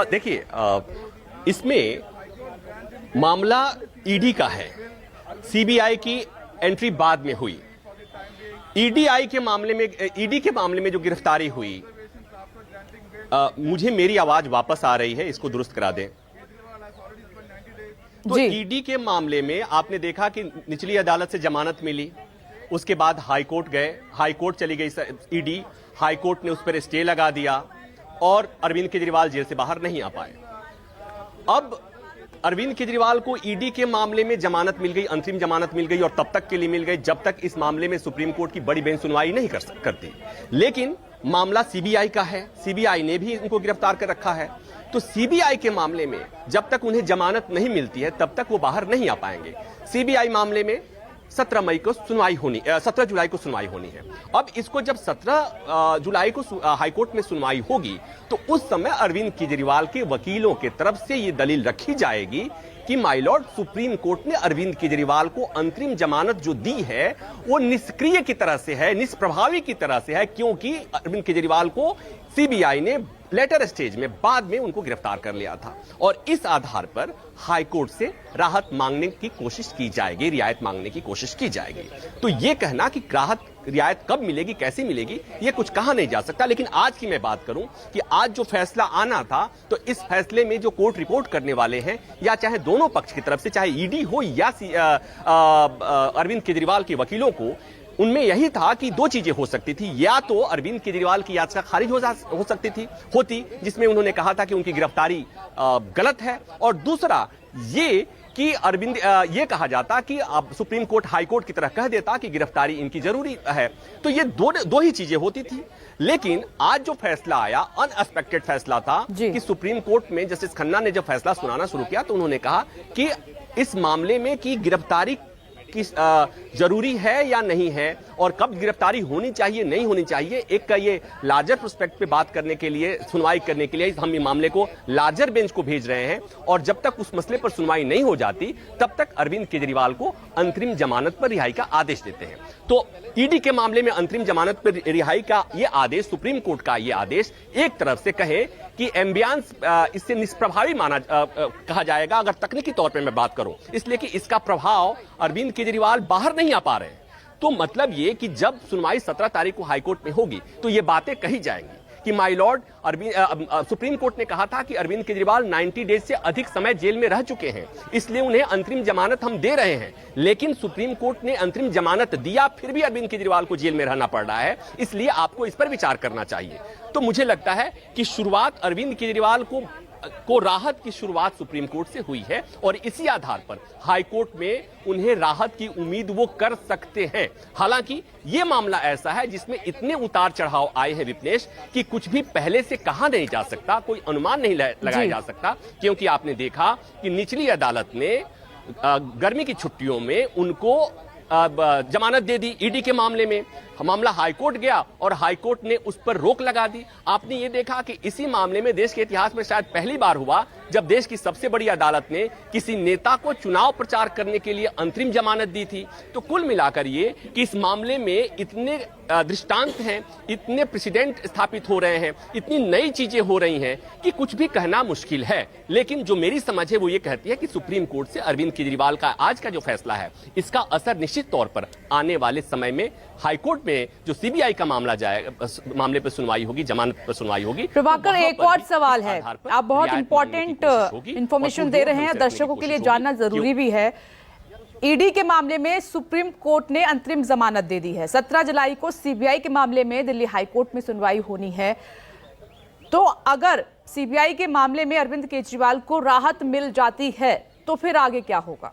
देखिए, इसमें मामला ईडी का है। सीबीआई की एंट्री बाद में हुई। ईडी के मामले में जो गिरफ्तारी हुई, मुझे मेरी आवाज वापस आ रही है, इसको दुरुस्त करा दें। तो ईडी के मामले में आपने देखा कि निचली अदालत से जमानत मिली, उसके बाद हाईकोर्ट गए, हाईकोर्ट चली गई ईडी, हाईकोर्ट ने उस पर स्टे लगा दिया और अरविंद केजरीवाल जेल से बाहर नहीं आ पाए। अब अरविंद केजरीवाल को ईडी के मामले में जमानत मिल गई, अंतरिम जमानत मिल गई और तब तक के लिए मिल गई जब तक इस मामले में सुप्रीम कोर्ट की बड़ी बेंच सुनवाई नहीं करती। लेकिन मामला सीबीआई का है, सीबीआई ने भी इनको गिरफ्तार कर रखा है। तो सीबीआई के मामले में जब तक उन्हें जमानत नहीं मिलती है तब तक वो बाहर नहीं आ पाएंगे। सीबीआई मामले में 17 जुलाई को सुनवाई होनी है। अब इसको जब 17 जुलाई को हाईकोर्ट में सुनवाई होगी तो उस समय अरविंद केजरीवाल के वकीलों के तरफ से यह दलील रखी जाएगी कि माय लॉर्ड, सुप्रीम कोर्ट ने अरविंद केजरीवाल को अंतरिम जमानत जो दी है वो निष्क्रिय की तरह से है, निष्प्रभावी की तरह से है, क्योंकि अरविंद केजरीवाल को सीबीआई ने लेटर स्टेज में बाद में उनको गिरफ्तार कर लिया था और इस आधार पर हाईकोर्ट से राहत मांगने की कोशिश की जाएगी, रियायत मांगने की कोशिश की जाएगी। तो यह कहना कि राहत रियायत कब मिलेगी, कैसे मिलेगी, यह कुछ कहा नहीं जा सकता। लेकिन आज की मैं बात करूं कि आज जो फैसला आना था, तो इस फैसले में जो कोर्ट रिपोर्ट करने वाले हैं, या चाहे दोनों पक्ष की तरफ से, चाहे ईडी हो या अरविंद केजरीवाल के वकीलों को, उनमें यही था कि दो चीजें हो सकती थी। या तो अरविंद केजरीवाल की याचिका खारिज हो सकती होती जिसमें उन्होंने कहा था कि उनकी गिरफ्तारी गलत है, और दूसरा ये कि अरविंद ये कहा जाता कि अब सुप्रीम कोर्ट हाई कोर्ट की तरह कह देता कि गिरफ्तारी इनकी जरूरी है। तो ये दो ही चीजें होती थी। लेकिन आज जो फैसला आया, अनएक्सपेक्टेड फैसला था कि सुप्रीम कोर्ट में जस्टिस खन्ना ने जब फैसला सुनाना शुरू किया तो उन्होंने कहा कि इस मामले में कि गिरफ्तारी जरूरी है या नहीं है और कब गिरफ्तारी होनी चाहिए नहीं होनी चाहिए, एक का ये लार्जर प्रोस्पेक्ट पे बात करने के लिए, सुनवाई करने के लिए हम ये मामले को लार्जर बेंच को भेज रहे हैं और जब तक उस मसले पर सुनवाई नहीं हो जाती तब तक अरविंद केजरीवाल को अंतरिम जमानत पर रिहाई का आदेश देते हैं। तो ईडी के मामले में अंतरिम जमानत पर रिहाई का यह आदेश, सुप्रीम कोर्ट का यह आदेश एक तरफ से कहे कि एम्बियंस इससे निष्प्रभावी कहा जाएगा अगर तकनीकी तौर पे मैं बात करूं, इसलिए कि इसका प्रभाव अरविंद केजरीवाल बाहर नहीं आ पा रहे हैं। तो मतलब ये कि जब सुनवाई 17 तारीख को हाईकोर्ट में होगी तो ये बातें कही जाएंगी कि माय लॉर्ड, सुप्रीम कोर्ट ने कहा था कि अरविंद केजरीवाल 90 डेज से अधिक समय जेल में रह चुके हैं, इसलिए उन्हें अंतरिम जमानत हम दे रहे हैं। लेकिन सुप्रीम कोर्ट ने अंतरिम जमानत दिया, फिर भी अरविंद केजरीवाल को जेल में रहना पड़ रहा है, इसलिए आपको इस पर विचार करना चाहिए। तो मुझे लगता है कि शुरुआत अरविंद केजरीवाल को राहत की शुरुआत सुप्रीम कोर्ट से हुई है और इसी आधार पर हाई कोर्ट में उन्हें राहत की उम्मीद वो कर सकते हैं। हालांकि यह मामला ऐसा है जिसमें इतने उतार चढ़ाव आए हैं विपनेश कि कुछ भी पहले से कहा नहीं जा सकता, कोई अनुमान नहीं लगाया जा सकता, क्योंकि आपने देखा कि निचली अदालत ने गर्मी की छुट्टियों में उनको जमानत दे दी। ईडी के मामले में मामला हाईकोर्ट गया और हाईकोर्ट ने उस पर रोक लगा दी। आपने ये देखा कि इसी मामले में देश के इतिहास में शायद पहली बार हुआ जब देश की सबसे बड़ी अदालत ने किसी नेता को चुनाव प्रचार करने के लिए अंतरिम जमानत दी थी। तो कुल मिलाकर ये कि इस मामले में इतने दृष्टांत हैं, इतने प्रेसिडेंट स्थापित हो रहे हैं, इतनी नई चीजें हो रही हैं कि कुछ भी कहना मुश्किल है। लेकिन जो मेरी समझ है वो ये कहती है कि सुप्रीम कोर्ट से अरविंद केजरीवाल का आज का जो फैसला है, इसका असर निश्चित तौर पर आने वाले समय में हाईकोर्ट में जो सीबीआई का मामला जाएगा, मामले पर सुनवाई होगी, जमानत पर सुनवाई होगी। प्रभाकर, एक और सवाल है, आप बहुत इंपॉर्टेंट इंफॉर्मेशन दे रहे हैं, दर्शकों के लिए जानना जरूरी भी है। ईडी के मामले में सुप्रीम कोर्ट ने अंतरिम जमानत दे दी है। 17 जुलाई को सीबीआई के मामले में दिल्ली हाईकोर्ट में सुनवाई होनी है। तो अगर सीबीआई के मामले में अरविंद केजरीवाल को राहत मिल जाती है तो फिर आगे क्या होगा?